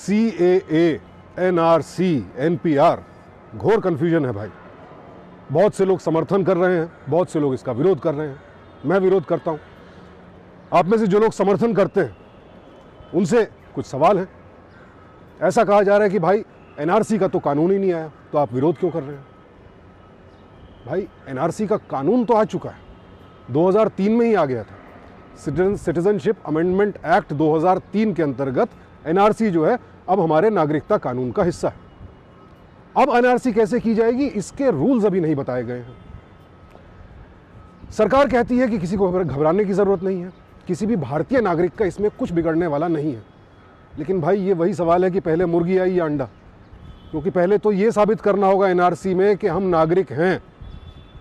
CAA, NRC, NPR, घोर confusion है भाई। बहुत से लोग समर्थन कर रहे हैं, बहुत से लोग इसका विरोध कर रहे हैं। मैं विरोध करता हूँ। आप में से जो लोग समर्थन करते हैं उनसे कुछ सवाल हैं। ऐसा कहा जा रहा है कि भाई NRC का तो कानून ही नहीं आया, तो आप विरोध क्यों कर रहे हैं? भाई NRC का कानून तो आ चुका है, 2003 में ही आ गया था। सिटीजनशिप अमेंडमेंट एक्ट 2003 के अंतर्गत NRC जो है अब हमारे नागरिकता कानून का हिस्सा है। अब NRC कैसे की जाएगी, इसके रूल्स अभी नहीं बताए गए हैं। सरकार कहती है कि किसी को घबराने की जरूरत नहीं है, किसी भी भारतीय नागरिक का इसमें कुछ बिगड़ने वाला नहीं है। लेकिन भाई ये वही सवाल है कि पहले मुर्गी आई या अंडा, क्योंकि पहले तो ये साबित करना होगा NRC में कि हम नागरिक हैं,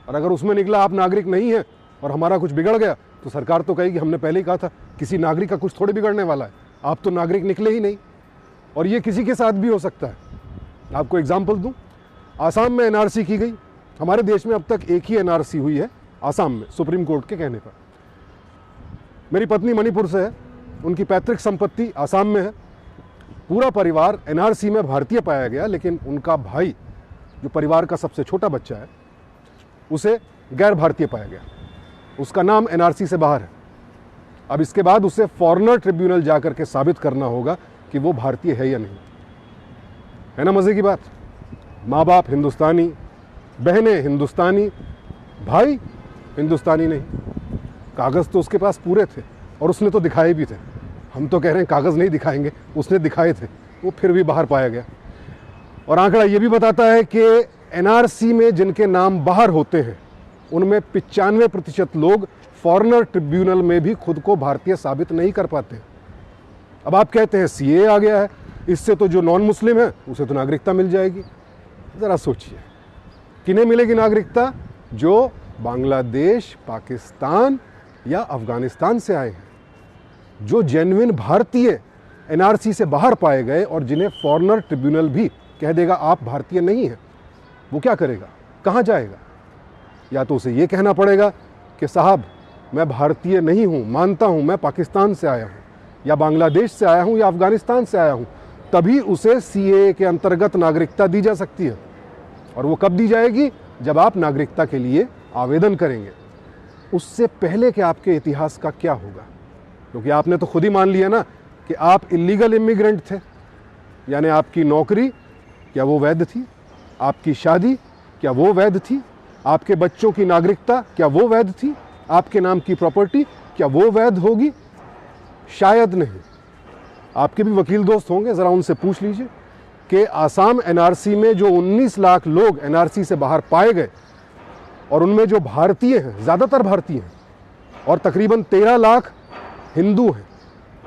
और अगर उसमें निकला आप नागरिक नहीं हैं और हमारा कुछ बिगड़ गया तो सरकार तो कहेगी हमने पहले ही कहा था किसी नागरिक का कुछ थोड़े बिगड़ने वाला है, आप तो नागरिक निकले ही नहीं। और ये किसी के साथ भी हो सकता है। आपको एग्जाम्पल दूं, आसाम में NRC की गई। हमारे देश में अब तक एक ही NRC हुई है, आसाम में, सुप्रीम कोर्ट के कहने पर। मेरी पत्नी मणिपुर से है, उनकी पैतृक संपत्ति आसाम में है। पूरा परिवार NRC में भारतीय पाया गया, लेकिन उनका भाई जो परिवार का सबसे छोटा बच्चा है उसे गैर भारतीय पाया गया। उसका नाम NRC से बाहर है। अब इसके बाद उसे फॉरेनर ट्रिब्यूनल जाकर के साबित करना होगा कि वो भारतीय है या नहीं। है ना मजे की बात? माँ बाप हिंदुस्तानी, बहनें हिंदुस्तानी, भाई हिंदुस्तानी नहीं। कागज़ तो उसके पास पूरे थे और उसने तो दिखाए भी थे। हम तो कह रहे हैं कागज़ नहीं दिखाएंगे, उसने दिखाए थे, वो फिर भी बाहर पाया गया। और आंकड़ा ये भी बताता है कि NRC में जिनके नाम बाहर होते हैं उनमें 95% लोग फॉरेनर ट्रिब्यूनल में भी खुद को भारतीय साबित नहीं कर पाते। अब आप कहते हैं CAA आ गया है, इससे तो जो नॉन मुस्लिम है उसे तो नागरिकता मिल जाएगी। ज़रा सोचिए, किन्हें मिलेगी नागरिकता? जो बांग्लादेश, पाकिस्तान या अफगानिस्तान से आए हैं, जो जेन्युइन भारतीय NRC से बाहर पाए गए और जिन्हें फॉरेनर ट्रिब्यूनल भी कह देगा आप भारतीय नहीं हैं। वो क्या करेगा, कहाँ जाएगा? या तो उसे ये कहना पड़ेगा कि साहब मैं भारतीय नहीं हूँ, मानता हूँ मैं पाकिस्तान से आया हूँ या बांग्लादेश से आया हूँ या अफगानिस्तान से आया हूँ, तभी उसे CAA के अंतर्गत नागरिकता दी जा सकती है। और वो कब दी जाएगी? जब आप नागरिकता के लिए आवेदन करेंगे। उससे पहले कि आपके इतिहास का क्या होगा, क्योंकि आपने तो खुद ही मान लिया ना कि आप इलीगल इमिग्रेंट थे। यानी आपकी नौकरी क्या वो वैध थी? आपकी शादी क्या वो वैध थी? आपके बच्चों की नागरिकता क्या वो वैध थी? आपके नाम की प्रॉपर्टी क्या वो वैध होगी? शायद नहीं। आपके भी वकील दोस्त होंगे, ज़रा उनसे पूछ लीजिए कि आसाम NRC में जो 19 लाख लोग NRC से बाहर पाए गए और उनमें जो भारतीय हैं, ज़्यादातर भारतीय हैं, और तकरीबन 13 लाख हिंदू हैं,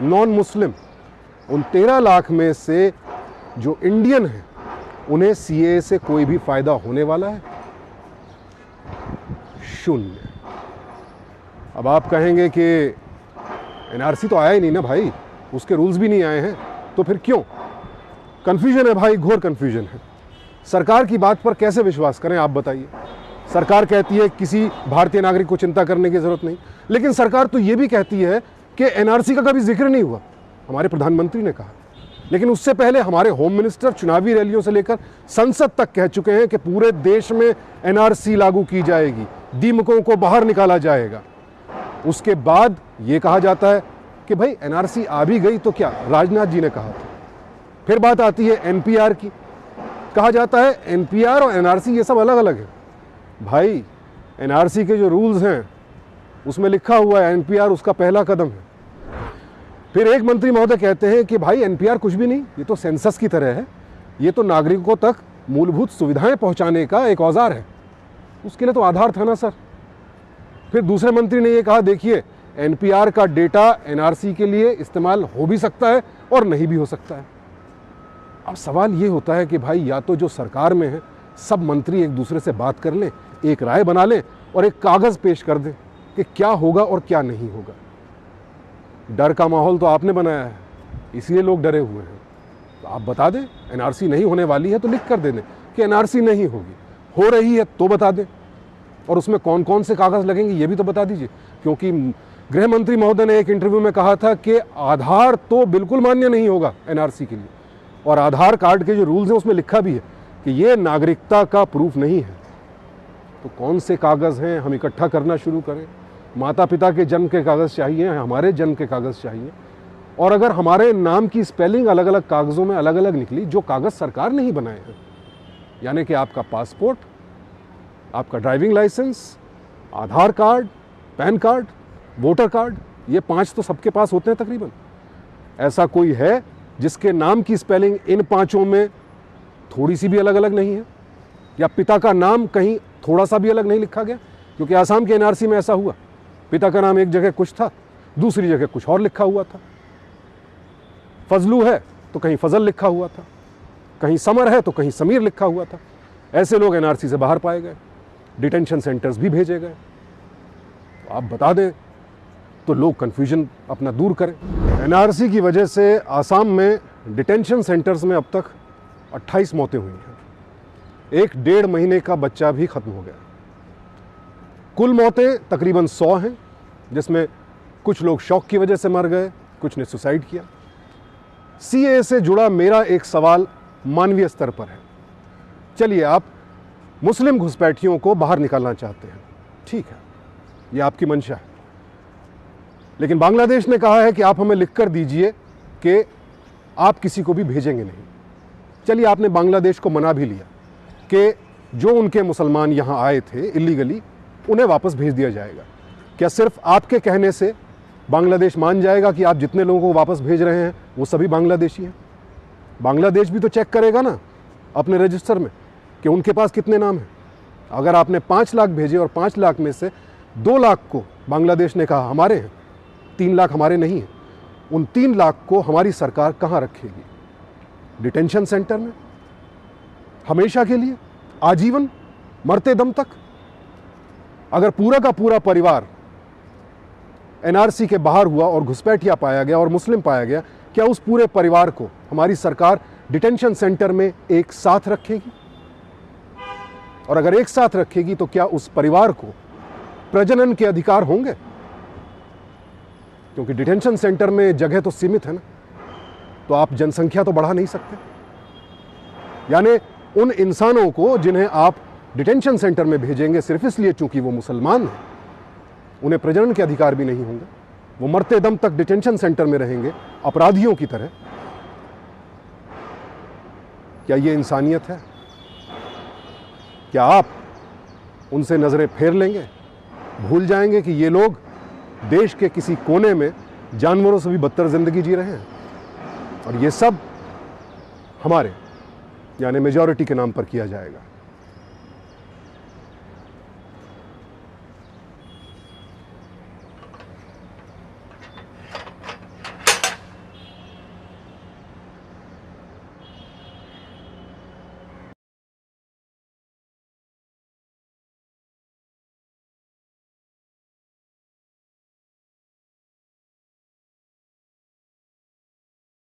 नॉन मुस्लिम, उन 13 लाख में से जो इंडियन हैं उन्हें CAA से कोई भी फ़ायदा होने वाला है? शून्य। अब आप कहेंगे कि NRC तो आया ही नहीं ना भाई, उसके रूल्स भी नहीं आए हैं, तो फिर क्यों? कन्फ्यूजन है भाई, घोर कन्फ्यूजन है। सरकार की बात पर कैसे विश्वास करें, आप बताइए। सरकार कहती है किसी भारतीय नागरिक को चिंता करने की जरूरत नहीं, लेकिन सरकार तो ये भी कहती है कि NRC का कभी जिक्र नहीं हुआ। हमारे प्रधानमंत्री ने कहा, लेकिन उससे पहले हमारे होम मिनिस्टर चुनावी रैलियों से लेकर संसद तक कह चुके हैं कि पूरे देश में NRC लागू की जाएगी, दीमकों को बाहर निकाला जाएगा। उसके बाद ये कहा जाता है कि भाई NRC आ भी गई तो क्या, राजनाथ जी ने कहा था। फिर बात आती है NPR की, कहा जाता है NPR और NRC ये सब अलग अलग है। भाई NRC के जो रूल्स हैं उसमें लिखा हुआ है NPR उसका पहला कदम है। फिर एक मंत्री महोदय कहते हैं कि भाई NPR कुछ भी नहीं, ये तो सेंसस की तरह है, ये तो नागरिकों तक मूलभूत सुविधाएं पहुंचाने का एक औजार है, उसके लिए तो आधार था ना सर। फिर दूसरे मंत्री ने ये कहा देखिए NPR का डेटा NRC के लिए इस्तेमाल हो भी सकता है और नहीं भी हो सकता है। अब सवाल ये होता है कि भाई या तो जो सरकार में है सब मंत्री एक दूसरे से बात कर लें, एक राय बना लें और एक कागज़ पेश कर दें कि क्या होगा और क्या नहीं होगा। डर का माहौल तो आपने बनाया है, इसलिए लोग डरे हुए हैं। तो आप बता दें NRC नहीं होने वाली है तो लिख कर दे दें कि NRC नहीं होगी, हो रही है तो बता दें, और उसमें कौन कौन से कागज़ लगेंगे ये भी तो बता दीजिए। क्योंकि गृह मंत्री महोदय ने एक इंटरव्यू में कहा था कि आधार तो बिल्कुल मान्य नहीं होगा NRC के लिए, और आधार कार्ड के जो रूल्स हैं उसमें लिखा भी है कि ये नागरिकता का प्रूफ नहीं है। तो कौन से कागज़ हैं हम इकट्ठा करना शुरू करें। माता पिता के जन्म के कागज़ चाहिए, हमारे जन्म के कागज़ चाहिए। और अगर हमारे नाम की स्पेलिंग अलग अलग कागज़ों में अलग अलग निकली, जो कागज़ सरकार ने ही बनाए हैं, यानी कि आपका पासपोर्ट, आपका driving licence, Aadhaar card, PAN card, voter card, ये 5 तो सबके पास होते हैं तकरीबन। ऐसा कोई है जिसके नाम की स्पेलिंग इन 5 में थोड़ी सी भी अलग अलग नहीं है, या पिता का नाम कहीं थोड़ा सा भी अलग नहीं लिखा गया? क्योंकि आसाम के एनआरसी में ऐसा हुआ, पिता का नाम एक जगह कुछ था, दूसरी जगह कुछ और लिखा हुआ था। फजलू है तो कहीं फजल लिखा हुआ था, कहीं समर है तो कहीं समीर लिखा हुआ था। ऐसे लोग एनआरसी से बाहर पाए गए, डिटेंशन सेंटर्स भी भेजे गए। तो आप बता दें तो लोग कन्फ्यूजन अपना दूर करें। एनआरसी की वजह से आसाम में डिटेंशन सेंटर्स में अब तक 28 मौतें हुई हैं। 1-1.5 महीने का बच्चा भी खत्म हो गया। कुल मौतें तकरीबन 100 हैं, जिसमें कुछ लोग शॉक की वजह से मर गए, कुछ ने सुसाइड किया। सीएए से जुड़ा मेरा एक सवाल मानवीय स्तर पर है। चलिए, आप मुस्लिम घुसपैठियों को बाहर निकालना चाहते हैं, ठीक है, ये आपकी मंशा है। लेकिन बांग्लादेश ने कहा है कि आप हमें लिख कर दीजिए कि आप किसी को भी भेजेंगे नहीं। चलिए, आपने बांग्लादेश को मना भी लिया कि जो उनके मुसलमान यहाँ आए थे इलीगली, उन्हें वापस भेज दिया जाएगा। क्या सिर्फ आपके कहने से बांग्लादेश मान जाएगा कि आप जितने लोगों को वापस भेज रहे हैं वो सभी बांग्लादेशी हैं? बांग्लादेश भी तो चेक करेगा ना अपने रजिस्टर में कि उनके पास कितने नाम हैं। अगर आपने 5 लाख भेजे और 5 लाख में से 2 लाख को बांग्लादेश ने कहा हमारे हैं, 3 लाख हमारे नहीं हैं, उन 3 लाख को हमारी सरकार कहाँ रखेगी? डिटेंशन सेंटर में हमेशा के लिए, आजीवन, मरते दम तक? अगर पूरा का पूरा परिवार एनआरसी के बाहर हुआ और घुसपैठिया पाया गया और मुस्लिम पाया गया, क्या उस पूरे परिवार को हमारी सरकार डिटेंशन सेंटर में एक साथ रखेगी? और अगर एक साथ रखेगी तो क्या उस परिवार को प्रजनन के अधिकार होंगे? क्योंकि डिटेंशन सेंटर में जगह तो सीमित है ना, तो आप जनसंख्या तो बढ़ा नहीं सकते। यानी उन इंसानों को जिन्हें आप डिटेंशन सेंटर में भेजेंगे सिर्फ इसलिए चूंकि वो मुसलमान हैं, उन्हें प्रजनन के अधिकार भी नहीं होंगे, वो मरते दम तक डिटेंशन सेंटर में रहेंगे अपराधियों की तरह। क्या ये इंसानियत है? क्या आप उनसे नजरें फेर लेंगे, भूल जाएंगे कि ये लोग देश के किसी कोने में जानवरों से भी बदतर जिंदगी जी रहे हैं, और ये सब हमारे यानी मेजॉरिटी के नाम पर किया जाएगा?